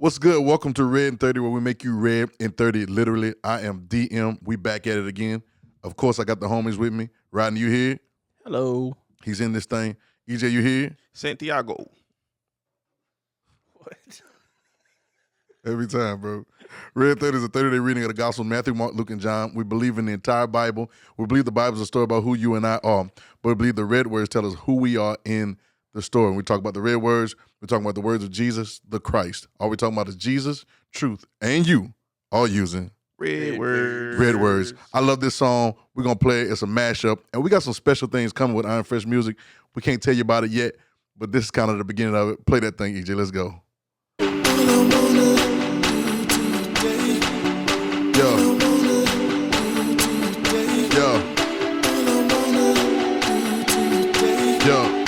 What's good? Welcome to Red in 30, where we make you red in 30. Literally, I am DM. We back at it again. Of course, I got the homies with me. Rodney, you here? Hello. He's in this thing. EJ, you here? Santiago. What? Every time, bro. Red 30 is a 30-day reading of the Gospel of Matthew, Mark, Luke, and John. We believe in the entire Bible. We believe the Bible is a story about who you and I are. But we believe the red words tell us who we are in the story. And we talk about the red words. We're talking about the words of Jesus, the Christ. All we're talking about is Jesus, truth, and you all using Red words. red words. I love this song. We're going to play it. It's a mashup. And we got some special things coming with Iron Fresh Music. We can't tell you about it yet, but this is kind of the beginning of it. Play that thing, EJ. Let's go. Yo. Yo. Yo.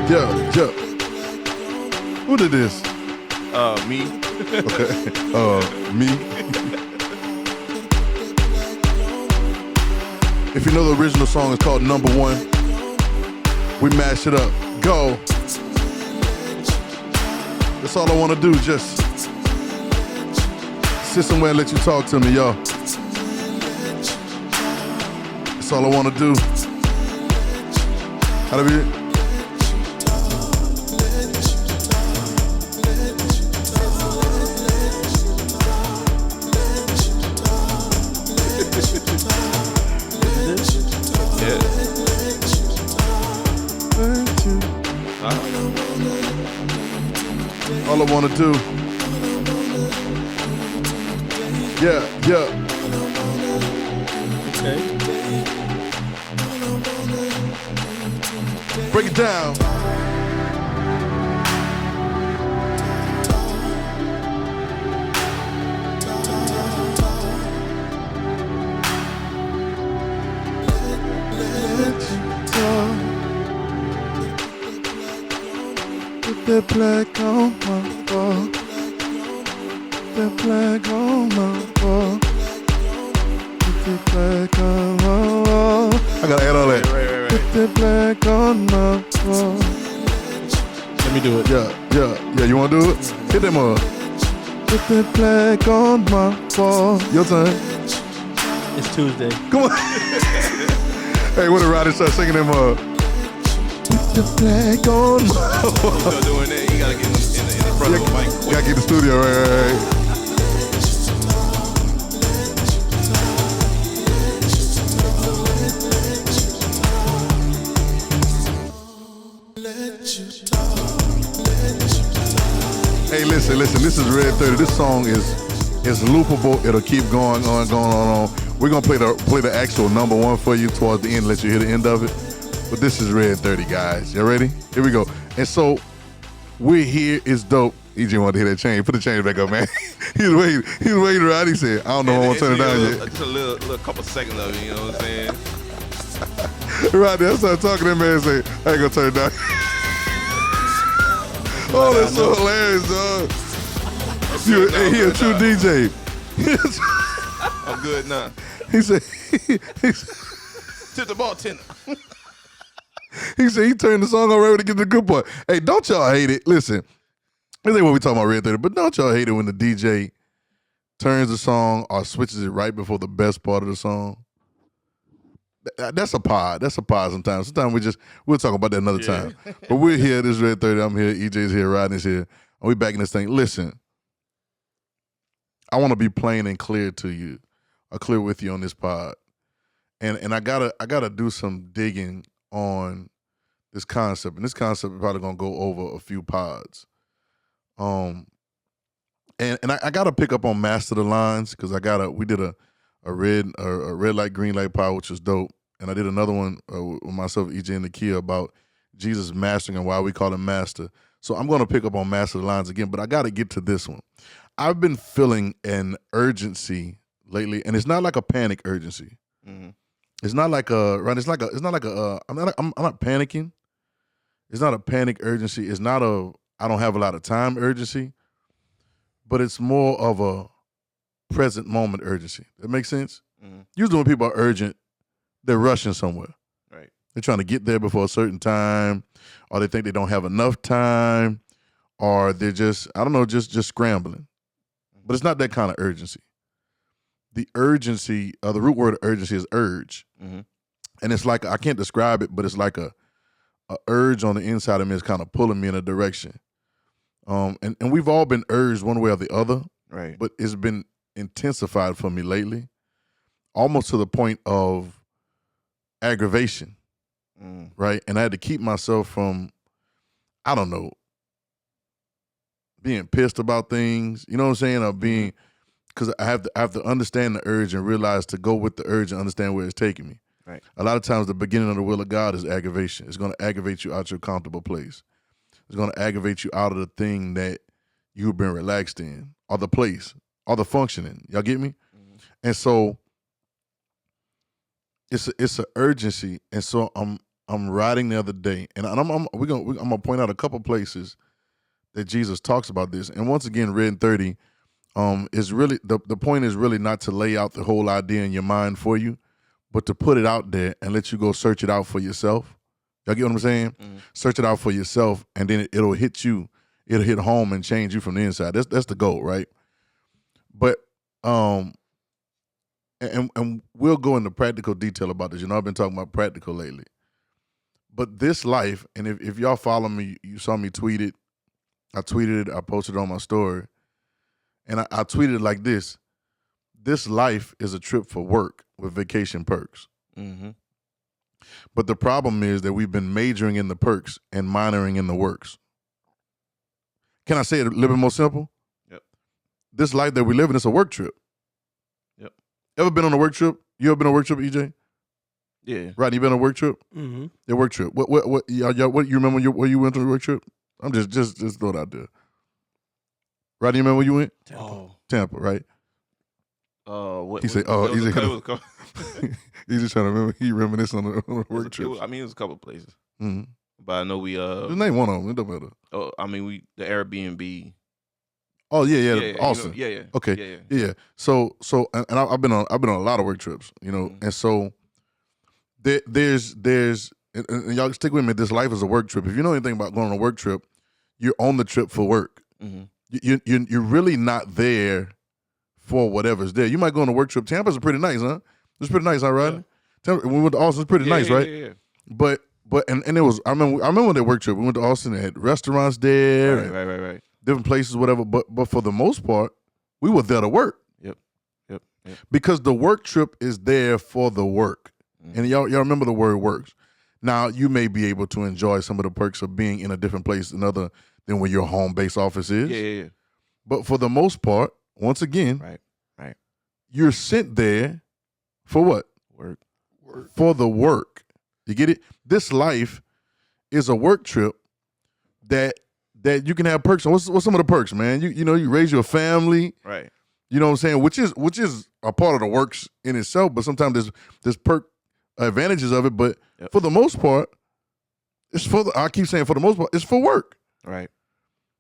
Yo. Yo. Who did this? Me. Okay. Me. If you know the original song, it's called Number One. We mash it up. Go. That's all I want to do. Just sit somewhere and let you talk to me, y'all. That's all I want to do. How do we? All I want to do. Yeah. Okay. Break it down. Put that black on my wall. That black on my wall. Put that black on my wall. I gotta add all that. Right. Put that black on my wall. Let me do it. Yeah. You wanna do it? Hit them up. Put that black on my wall. Your turn. It's Tuesday. Come on. Hey, what did Roddy start singing them up? Put the flag on my wall. Still doing that. You gotta get in the front of the mic. Gotta get the studio right. Hey, listen. This is Red 30. This song is loopable. It'll keep going on. We're gonna play the actual number one for you towards the end. Let you hear the end of it. But this is Red 30, guys. You ready? Here we go. And so we're here. It's dope. EJ wanted to hear that chain. Put the chain back up, man. He's waiting around. He said, I don't know if I want to turn it down yet. Just a little couple seconds of it, you know what I'm saying? Right there, I started talking to that man and say, I ain't gonna turn it down. Oh, that's so hilarious, dog. He a true DJ. I'm good now. He said, Tip the bartender. he said he turned the song on right to get the good part. Hey, don't y'all hate it? Listen, this ain't what we talking about Red 30, but don't y'all hate it when the DJ turns the song or switches it right before the best part of the song? That's a pod. Sometimes. Sometimes we'll talk about that another time. But we're here. This is Red 30. I'm here. EJ's here. Rodney's here. And we back in this thing. Listen, I want to be plain and clear to you, or clear with you on this pod. And I gotta do some digging on this concept. And this concept is probably gonna go over a few pods. And I gotta pick up on Master the Lines because we did a red light, green light pod, which was dope. And I did another one with myself, EJ, and Nakia about Jesus mastering and why we call him Master. So I'm going to pick up on Master the Lines again, but I got to get to this one. I've been feeling an urgency lately, and it's not like a panic urgency. Mm-hmm. It's not like a right. It's not like a. I'm not panicking. It's not a panic urgency. It's not a I don't have a lot of time urgency, but it's more of a present moment urgency. That makes sense? Mm-hmm. Usually when people are urgent, they're rushing somewhere. Right. They're trying to get there before a certain time, or they think they don't have enough time, or they're just, I don't know, just scrambling. But it's not that kind of urgency. The urgency, the root word of urgency is urge. Mm-hmm. And it's like, I can't describe it, but it's like a urge on the inside of me is kind of pulling me in a direction. And we've all been urged one way or the other, Right. but it's been intensified for me lately, almost to the point of aggravation, right? And I had to keep myself from, I don't know, being pissed about things, you know what I'm saying? Or being, because I have to understand the urge and realize to go with the urge and understand where it's taking me. Right. A lot of times the beginning of the will of God is aggravation. It's going to aggravate you out your comfortable place. It's going to aggravate you out of the thing that you've been relaxed in, or the place, or the functioning. Y'all get me? Mm-hmm. And so it's an urgency. And so I'm riding the other day, and I'm gonna point out a couple places that Jesus talks about this. And once again, RedIn30 is really the point is really not to lay out the whole idea in your mind for you, but to put it out there and let you go search it out for yourself. Y'all get what I'm saying? Mm-hmm. Search it out for yourself, and then it'll hit you. It'll hit home and change you from the inside. That's the goal, right? But and we'll go into practical detail about this. You know, I've been talking about practical lately. But this life, and if y'all follow me, you saw me tweet it. I tweeted it. I posted it on my story, and I tweeted it like this: this life is a trip for work with vacation perks. Mm-hmm. But the problem is that we've been majoring in the perks and minoring in the works. Can I say it a little bit more simple? Yep. This life that we live in is a work trip. Yep. Ever been on a work trip? You ever been on a work trip, EJ? Yeah. Right, you been on a work trip? Mm-hmm. Yeah, work trip. What you remember where you went on a work trip? I'm just throw it out there. Right, you remember where you went? Tampa. Oh. Tampa, right? What? He said, he's he's just trying to remember. He reminisced on a work trip. I mean, it was a couple of places. Mm-hmm. But I know we just name one of them. It don't matter. Oh, I mean, the Airbnb. Oh yeah, Austin. You know, yeah. Okay, yeah. So, and I've been on a lot of work trips, you know, and so there's and y'all stick with me. This life is a work trip. If you know anything about going on a work trip, you're on the trip for work. Mm-hmm. You're really not there for whatever's there. You might go on a work trip. Tampa's pretty nice, huh? It's pretty nice, all right. Yeah. Tampa, we went to Austin. It's pretty nice, right? Yeah. But and it was. I remember that work trip. We went to Austin. They had restaurants there. Right. Different places, whatever. But for the most part, we were there to work. Yep. Because the work trip is there for the work, and y'all remember the word works. Now you may be able to enjoy some of the perks of being in a different place than where your home base office is. Yeah. But for the most part, once again, right, you're sent there for what? Work. For the work. You get it? This life is a work trip that you can have perks on. What's some of the perks, man? You know, you raise your family. Right. You know what I'm saying? Which is a part of the works in itself, but sometimes there's perk advantages of it. But for the most part, I keep saying for the most part, it's for work. Right.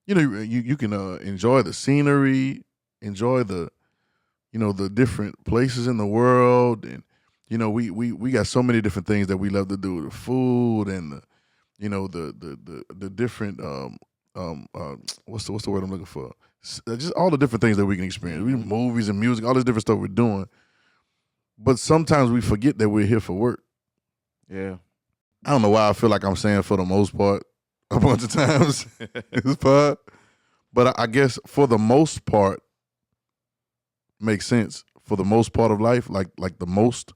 You know, you can enjoy the scenery, enjoy the different places in the world, and you know, we got so many different things that we love to do. The food and the different what's the word I'm looking for? Just all the different things that we can experience. We movies and music, all this different stuff we're doing. But sometimes we forget that we're here for work. Yeah. I don't know why I feel like I'm saying for the most part a bunch of times in this part, but I guess for the most part makes sense. For the most part of life, like the most,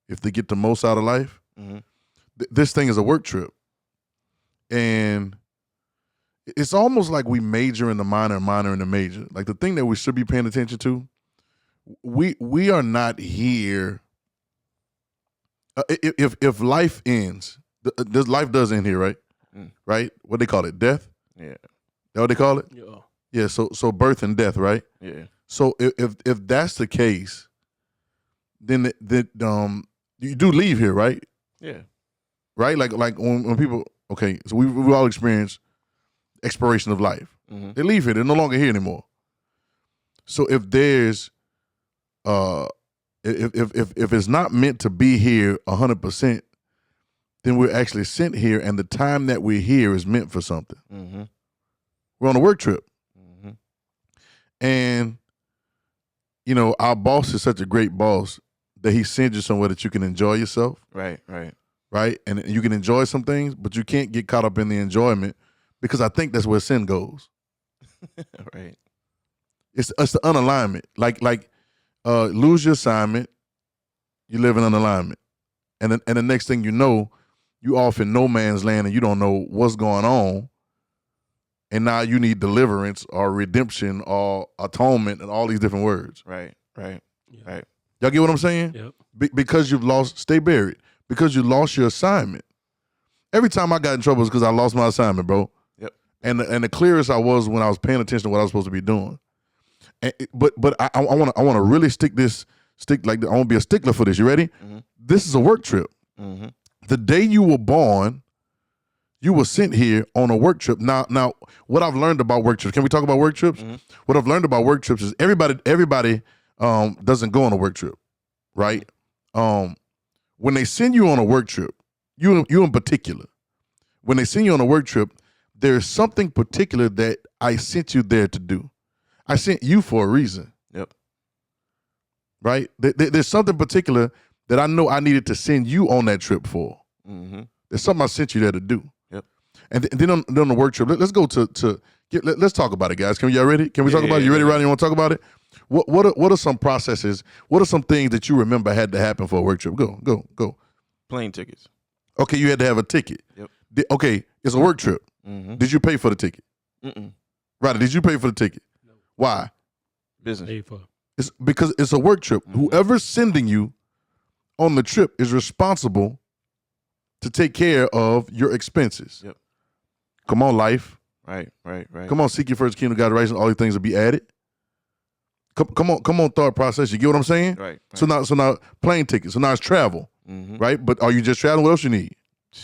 if they get the most out of life, this thing is a work trip. And it's almost like we major in the minor and minor in the major. Like the thing that we should be paying attention to, we are not here. If life ends, this life does end here, right? Right? What they call it? Death? Yeah. That what they call it? Yeah. Yeah, so birth and death, right? Yeah. So if that's the case, then you do leave here, right? Yeah. Right? Like when people, okay, so we all experienced expiration of life. Mm-hmm. They leave here. They're no longer here anymore. So if there's if it's not meant to be here 100%, then we're actually sent here, and the time that we're here is meant for something. Mm-hmm. We're on a work trip. Mm-hmm. And, you know, our boss is such a great boss that he sends you somewhere that you can enjoy yourself. Right. Right? And you can enjoy some things, but you can't get caught up in the enjoyment, because I think that's where sin goes. Right. It's the unalignment. Like lose your assignment, you live in unalignment. And the next thing you know, you off in no man's land and you don't know what's going on. And now you need deliverance or redemption or atonement and all these different words. Right. Yeah. Y'all get what I'm saying? Yep. Because you've lost, stay buried. Because you lost your assignment. Every time I got in trouble is because I lost my assignment, bro. Yep. And the clearest I was when I was paying attention to what I was supposed to be doing. But I want to really stick like I want to be a stickler for this. You ready? Mm-hmm. This is a work trip. Mm-hmm. The day you were born, you were sent here on a work trip. Now, what I've learned about work trips. Can we talk about work trips? Mm-hmm. What I've learned about work trips is everybody doesn't go on a work trip, right? When they send you on a work trip, you in particular, when they send you on a work trip, there's something particular that I sent you there to do. I sent you for a reason. Yep. Right? There's something particular that I know I needed to send you on that trip for. Mm-hmm. There's something I sent you there to do. Yep. And then on the work trip, let's go let's talk about it, guys. Y'all ready? Can we talk about it? You ready, Rodney? You want to talk about it? What are some processes? What are some things that you remember had to happen for a work trip? Go. Plane tickets. Okay, you had to have a ticket. Yep. Okay, it's a work trip. Mm-hmm. Did you pay for the ticket? Mm-mm. Rodney, did you pay for the ticket? No. Why? Business. Paid for. It's because it's a work trip. Mm-hmm. Whoever's sending you on the trip is responsible to take care of your expenses. Yep. Come on, life. Right. Come on, seek your first kingdom, God, righteousness, all these things will be added. Come on, thought process. You get what I'm saying? Right. So now plane tickets. So now it's travel, Mm-hmm. right? But are you just traveling? What else you need?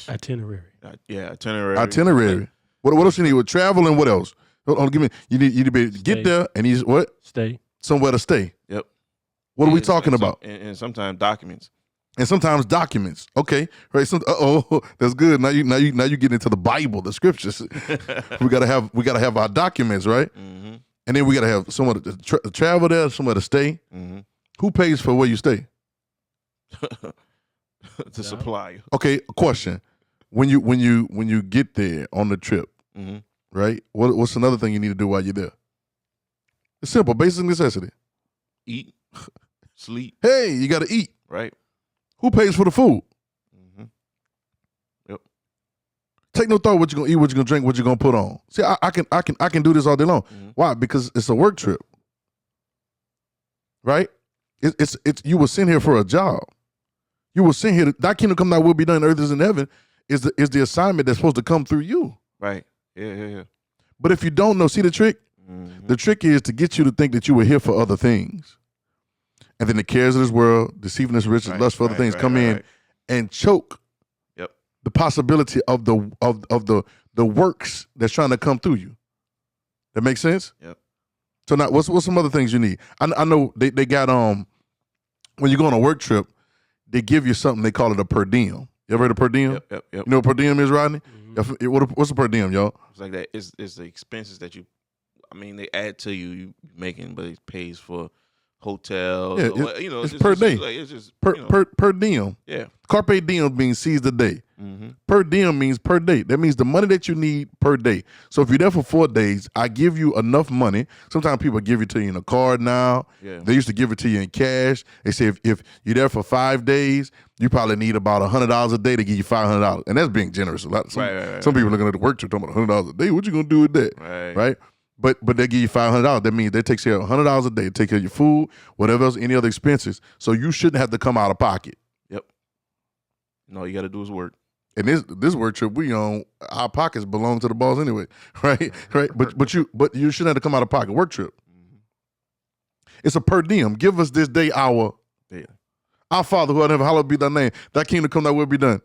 Itinerary. Yeah, itinerary. Itinerary. What else you need with travel and what else? Hold on, give me. You need to be able to get Stay. there and you what? Stay. Somewhere to stay. Yep. What are we talking about? And sometimes documents. And sometimes documents. Okay, right. That's good. Now you get into the Bible, the scriptures. we gotta have our documents, right? Mm-hmm. And then we gotta have somewhere to travel there, somewhere to stay. Mm-hmm. Who pays for where you stay? To supply you. Okay, a question. When you get there on the trip, Mm-hmm. right? What's another thing you need to do while you're there? It's simple, basic necessity. Eat, sleep. Hey, you gotta eat. Right. Who pays for the food? Mm-hmm. Yep. Take no thought what you're gonna eat, what you're gonna drink, what you're gonna put on. See, I can do this all day long. Mm-hmm. Why? Because it's a work trip, right? It's you were sent here for a job. You were sent here. Thy kingdom come, thy will be done, earth is in heaven. Is the assignment that's supposed to come through you. Right. Yeah. But if you don't know, see the trick. Mm-hmm. The trick is to get you to think that you were here for other things, and then the cares of this world, deceiving us, riches, lust for other things come in and choke. Yep. The possibility of the works that's trying to come through you. That makes sense? Yep. So now, what's some other things you need? I know they got when you go on a work trip, they give you something they call it a per diem. You ever heard of per diem? Yep. You know what per diem is, Rodney? Mm-hmm. What's a per diem, y'all? It's like that. It's the expenses that they add to you making, but it pays for hotels. Yeah, it's per day. It's just Per diem. Yeah. Carpe diem means seize the day. Mm-hmm. Per diem means per day. That means the money that you need per day. So if you're there for 4 days, I give you enough money. Sometimes people give it to you in a card now. Yeah. They used to give it to you in cash. They say if you're there for 5 days, you probably need about $100 a day to give you $500. And that's being generous. Some people looking at the work trip talking about $100 a day. What you gonna do with that? Right? But they give you $500. That means they take care of $100 a day, take care of your food, whatever else, any other expenses. So you shouldn't have to come out of pocket. Yep. No, you got to do is work. And this work trip we on, our pockets belong to the boss anyway, right? Right. But you shouldn't have to come out of pocket. Work trip. Mm-hmm. It's a per diem. Give us this day our Our Father who art in heaven, hallowed be thy name. Thy kingdom come, thy will be done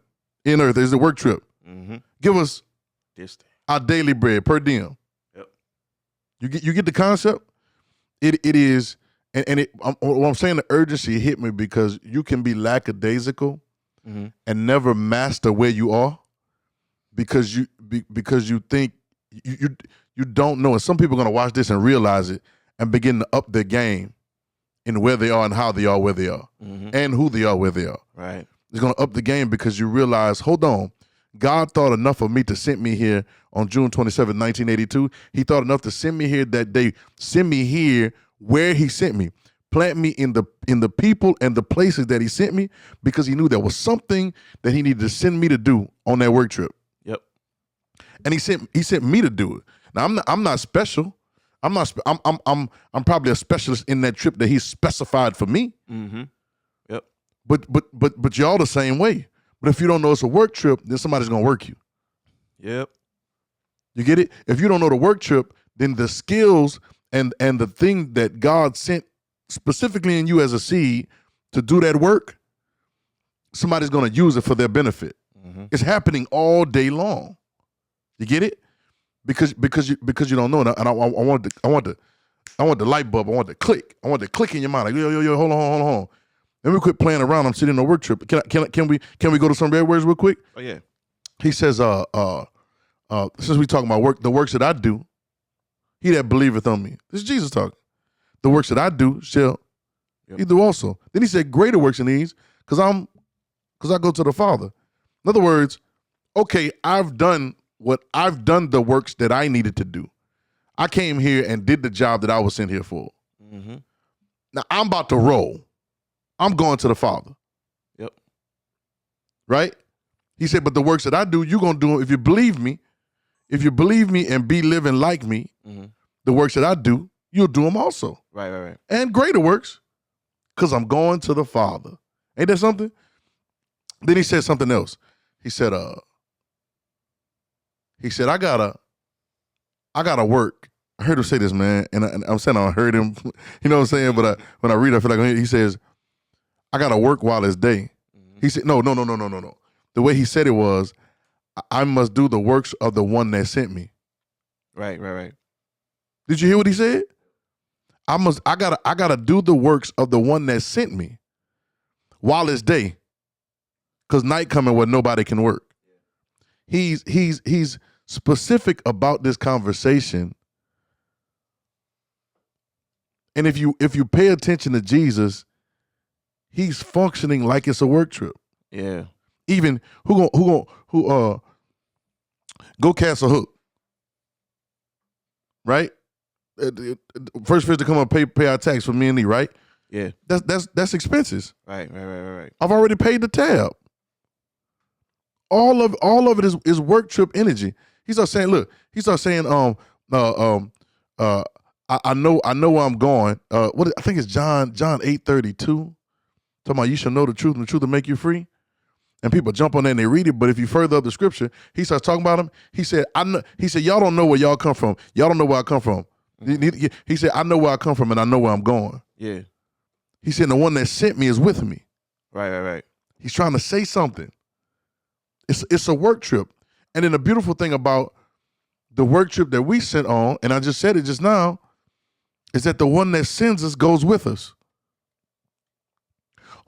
in earth. It's a work trip. Mm-hmm. Give us this day. Our daily bread, per diem. Yep. You get the concept? It is, and what I'm saying, the urgency hit me because you can be lackadaisical and never master where you are because you think you don't know. And some people are gonna watch this and realize it and begin to up their game in where they are and how they are where they are and who they are where they are. Right. It's gonna up the game because you realize, hold on, God thought enough of me to send me here on June 27, 1982. He thought enough to send me here that day, send me here where he sent me, plant me in the people and the places that he sent me because he knew there was something that he needed to send me to do on that work trip. Yep. And he sent me to do it. Now I'm not special. I'm probably a specialist in that trip that he specified for me. Mm-hmm. Yep. But y'all the same way. But if you don't know it's a work trip, then somebody's gonna work you. Yep. You get it? If you don't know the work trip, then the skills and the thing that God sent specifically in you as a seed to do that work, somebody's gonna use it for their benefit. It's happening all day long. You get it? Because you don't know, and I want the light bulb. I want the click. I want the click in your mind. Like yo, hold on. Let me quit playing around. I'm sitting on a work trip. Can we go to some red words real quick? Oh yeah. He says, since we talking about work, the works that I do, he that believeth on me. This is Jesus talking. The works that I do shall he do also. Then he said, greater works than these, because I go to the Father. In other words, okay, I've done the works that I needed to do. I came here and did the job that I was sent here for. Now I'm about to roll. I'm going to the Father. Yep. Right? He said, but the works that I do, you're going to do them if you believe me. If you believe me and be living like me, the works that I do, you'll do them also. Right. And greater works, because I'm going to the Father. Ain't that something? Then he said something else. He said, I gotta work. I heard him say this, man, and I'm saying I heard him, you know what I'm saying? But when I read it, I feel like he says, I gotta work while it's day. He said, no. The way he said it was, I must do the works of the one that sent me. Right. Did you hear what he said? I gotta do the works of the one that sent me while it's day. Because night coming where nobody can work. He's specific about this conversation. And if you pay attention to Jesus, he's functioning like it's a work trip. Yeah. Even who go cast a hook, right? First fish to come up pay our tax for me and thee, right? Yeah. That's expenses. Right. I've already paid the tab. All of it is work trip energy. He starts saying, look. He starts saying, I know where I'm going. I think it's John 8:32. Talking about you shall know the truth and the truth will make you free. And people jump on that and they read it. But if you further up the scripture, he starts talking about him. He said, y'all don't know where y'all come from. Y'all don't know where I come from. He said, I know where I come from and I know where I'm going. Yeah. He said, the one that sent me is with me. Right. He's trying to say something. It's a work trip. And then the beautiful thing about the work trip that we sent on, and I just said it just now, is that the one that sends us goes with us.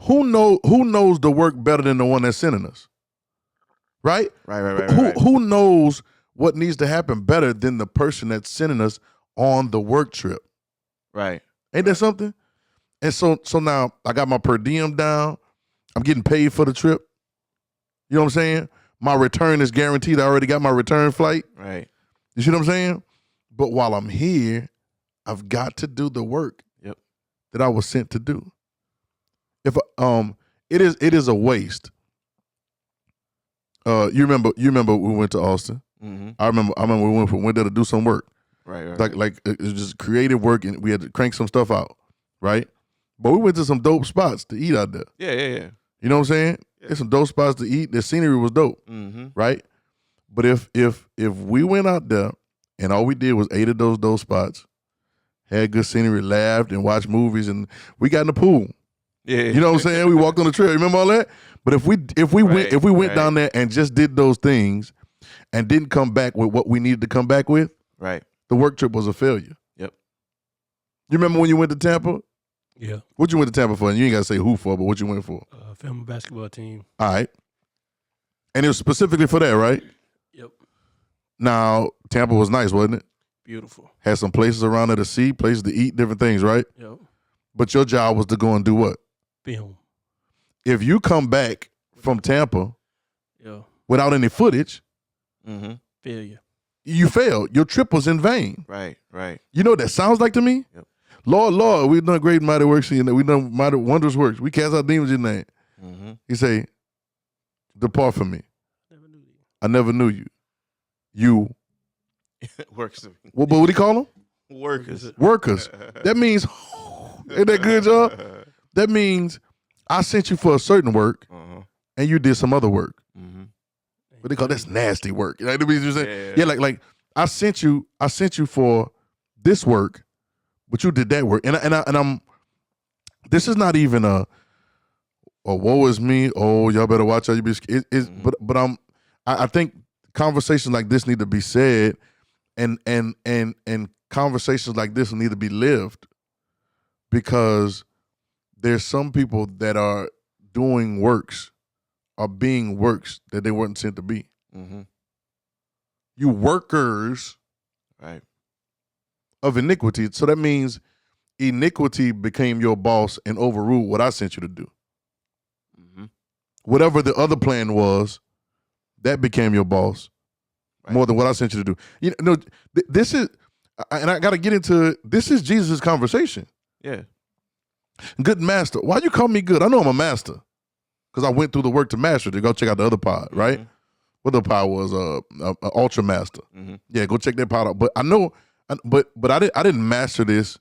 Who knows the work better than the one that's sending us? Right? Right. Who knows what needs to happen better than the person that's sending us on the work trip? Right. Ain't that something? And so now I got my per diem down. I'm getting paid for the trip. You know what I'm saying? My return is guaranteed. I already got my return flight. Right. You see what I'm saying? But while I'm here, I've got to do the work that I was sent to do. If it is a waste. You remember we went to Austin. I remember we went there to do some work. Right. Like it was just creative work, and we had to crank some stuff out, right? But we went to some dope spots to eat out there. Yeah. You know what I'm saying? Yeah. There's some dope spots to eat. The scenery was dope, right? But if we went out there and all we did was ate at those dope spots, had good scenery, laughed and watched movies, and we got in the pool. Yeah. You know what I'm saying? We walked on the trail. Remember all that? But if we went down there and just did those things and didn't come back with what we needed to come back with, Right. the work trip was a failure. Yep. You remember when you went to Tampa? Yeah. What you went to Tampa for? And you ain't got to say who for, but what you went for? Family basketball team. All right. And it was specifically for that, right? Yep. Now, Tampa was nice, wasn't it? Beautiful. Had some places around there to see, places to eat, different things, right? Yep. But your job was to go and do what? Be home. If you come back from Tampa Yeah. without any footage, Mm-hmm. Failure. you failed. Your trip was in vain. Right. Right. You know what that sounds like to me? Yep. Lord, we've done great and mighty works in you. We've done mighty wondrous works. We cast out demons in your name. Mm-hmm. He say, depart from me. Never knew you. I never knew you. You, Works. what do you call them? Workers. Workers. That means, ain't that good, y'all? That means I sent you for a certain work Uh-huh. and you did some other work. Mm-hmm. What they call that's nasty work. You know what I mean? You say, Yeah. yeah, like I sent you for this work, but you did that work. And I'm this is not even a woe is me. Oh, y'all better watch out. You be scared. But I think conversations like this need to be said, and conversations like this need to be lived, because there's some people that are doing works, are being works that they weren't sent to be. Mm-hmm. You workers Right. of iniquity. So that means iniquity became your boss and overruled what I sent you to do. Mm-hmm. Whatever the other plan was, that became your boss more than what I sent you to do. You know, this is, and I got to get into, this is Jesus' conversation. Yeah. Good master. Why you call me good? I know I'm a master because I went through the work to master it. Go check out the other pod, right? Mm-hmm. What the pod was? Ultra Master. Mm-hmm. Yeah, go check that pod out. But I know, but I didn't master this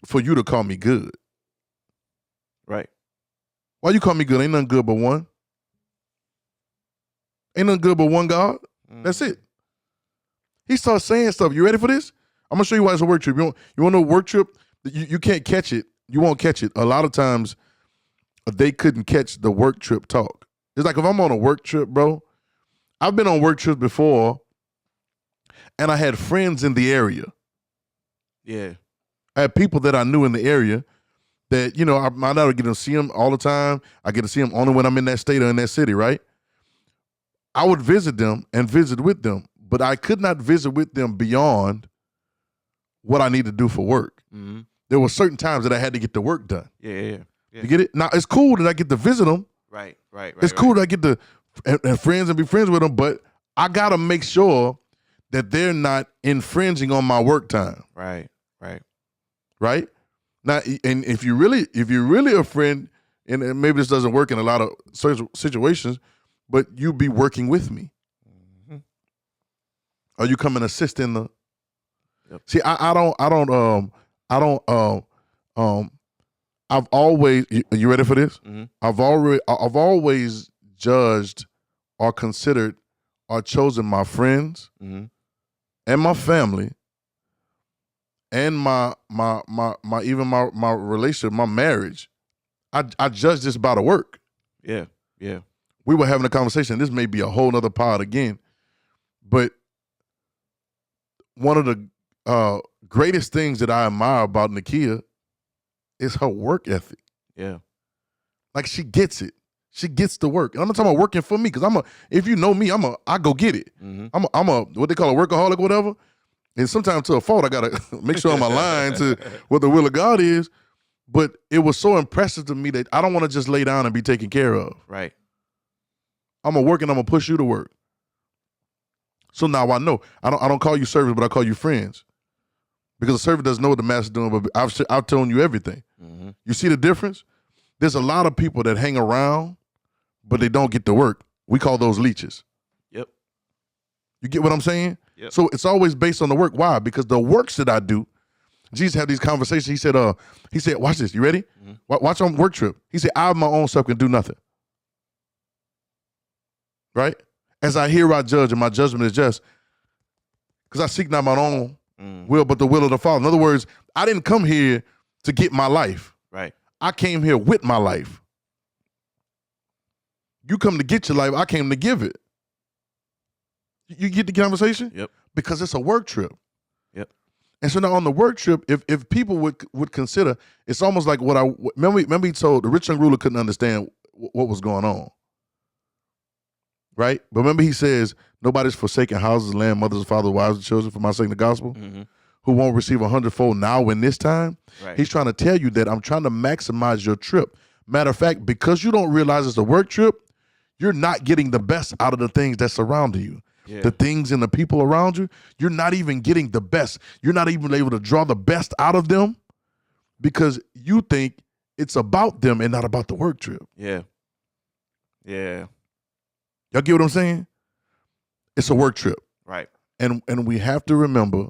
for you to call me good. Right. Why you call me good? Ain't nothing good but one. Ain't nothing good but one God. That's it. He starts saying stuff. You ready for this? I'm gonna show you why it's a work trip. You want to know a work trip? You can't catch it. You won't catch it. A lot of times, they couldn't catch the work trip talk. It's like if I'm on a work trip, bro. I've been on work trips before, and I had friends in the area. Yeah. I had people that I knew in the area that, you know, I might not get to see them all the time. I get to see them only when I'm in that state or in that city, right? I would visit them and visit with them, but I could not visit with them beyond what I need to do for work. Mm-hmm. There were certain times that I had to get the work done. Yeah. You get it? Now, it's cool that I get to visit them. Right. It's cool that I get to have friends and be friends with them, but I got to make sure that they're not infringing on my work time. Right. Right? Now, and if you're really a friend, and maybe this doesn't work in a lot of situations, but you be working with me. Mm-hmm. Or you come and assist in the. Yep. See, I've always. You ready for this? Mm-hmm. I've always judged, or considered, or chosen my friends Mm-hmm. and my family, and my even my relationship, my marriage. I judge this by the work. Yeah. We were having a conversation. This may be a whole nother pod again, but one of the greatest things that I admire about Nakia is her work ethic. Yeah. Like, she gets it. She gets the work. And I'm not talking about working for me, because if you know me, I go get it. Mm-hmm. I'm a what they call a workaholic or whatever. And sometimes to a fault, I gotta make sure I'm aligned to what the will of God is. But it was so impressive to me that I don't want to just lay down and be taken care of. Right. I'm gonna work and I'm gonna push you to work. So now I know. I don't call you servants, but I call you friends. Because a servant doesn't know what the master's doing, but I've told you everything. Mm-hmm. You see the difference? There's a lot of people that hang around, but they don't get to work. We call those leeches. Yep. You get what I'm saying? Yep. So it's always based on the work. Why? Because the works that I do, Jesus had these conversations. He said, watch this. You ready? Mm-hmm. Watch on work trip. He said, I of my own self can do nothing. Right? As I hear, I judge, and my judgment is just, because I seek not my own will, but the will of the Father. In other words, I didn't come here to get my life. Right. I came here with my life. You come to get your life, I came to give it. You get the conversation? Yep. Because it's a work trip. Yep. And so now on the work trip, if people would consider, it's almost like what I remember he told the rich young ruler couldn't understand what was going on. Right? But remember he says, nobody's forsaken houses, land, mothers, fathers, wives, and children for my sake in the gospel, who won't receive 100-fold now in this time. Right. He's trying to tell you that I'm trying to maximize your trip. Matter of fact, because you don't realize it's a work trip, you're not getting the best out of the things that surround you. Yeah. The things and the people around you, you're not even getting the best. You're not even able to draw the best out of them because you think it's about them and not about the work trip. Yeah. Yeah. Y'all get what I'm saying? It's a work trip. Right. And we have to remember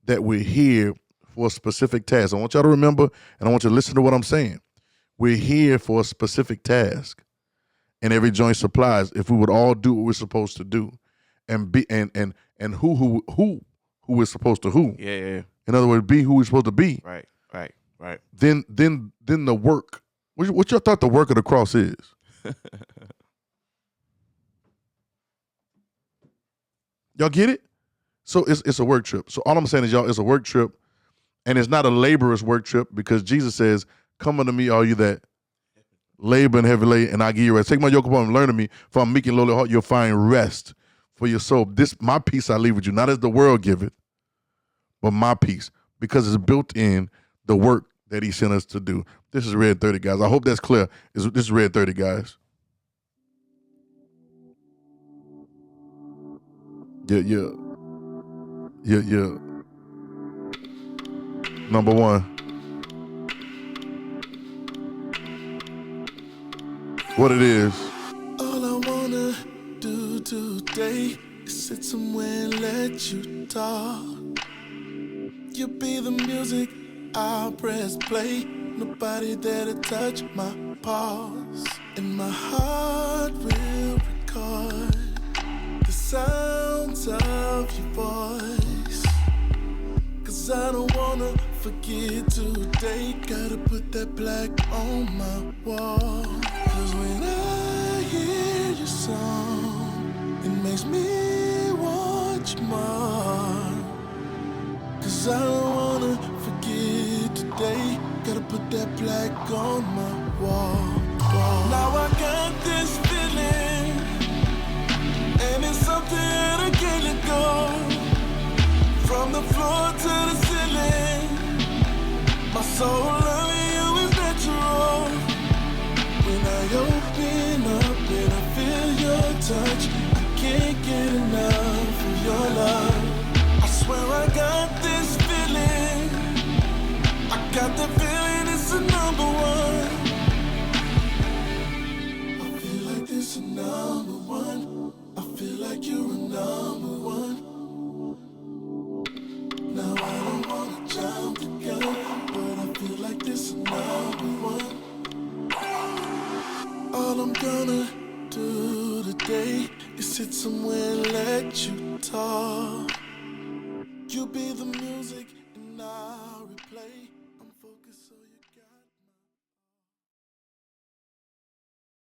that we're here for a specific task. I want y'all to remember, and I want you to listen to what I'm saying. We're here for a specific task. And every joint supplies, if we would all do what we're supposed to do and be and who we're supposed to who. Yeah. In other words, be who we're supposed to be. Right. Then the work. What y'all thought the work of the cross is? Y'all get it? So it's a work trip. So all I'm saying is, y'all, it's a work trip, and it's not a laborious work trip because Jesus says, "Come unto me, all you that labor and heavy laden, and I give you rest. Take my yoke upon me and learn of me, for I'm meek and lowly heart, you'll find rest for your soul. This my peace I leave with you, not as the world giveth, but my peace, because it's built in the work that he sent us to do." This is Red 30, guys. I hope that's clear. This is Red 30, guys. Yeah. Number one. What it is. All I wanna do today is sit somewhere and let you talk. You be the music, I'll press play. Nobody there to touch my pulse. And my heart will record the sounds of your voice. 'Cause I don't wanna forget today. Gotta put that plaque on my wall. 'Cause when I hear your song, it makes me want you more. 'Cause I don't wanna forget today. Gotta put that plaque on my wall. Now I got this feeling, and it's something I can't let go. From the floor to the ceiling, my soul loving you is natural. When I open up and I feel your touch, I can't get enough of your love. I swear I got this feeling, I got the feeling it's a number one. I feel like this a number one. I feel like you're a number one. Now I don't wanna jump the gun, but I feel like this a number one. All I'm gonna do today is sit somewhere and let you talk. You be the music and I'll replay.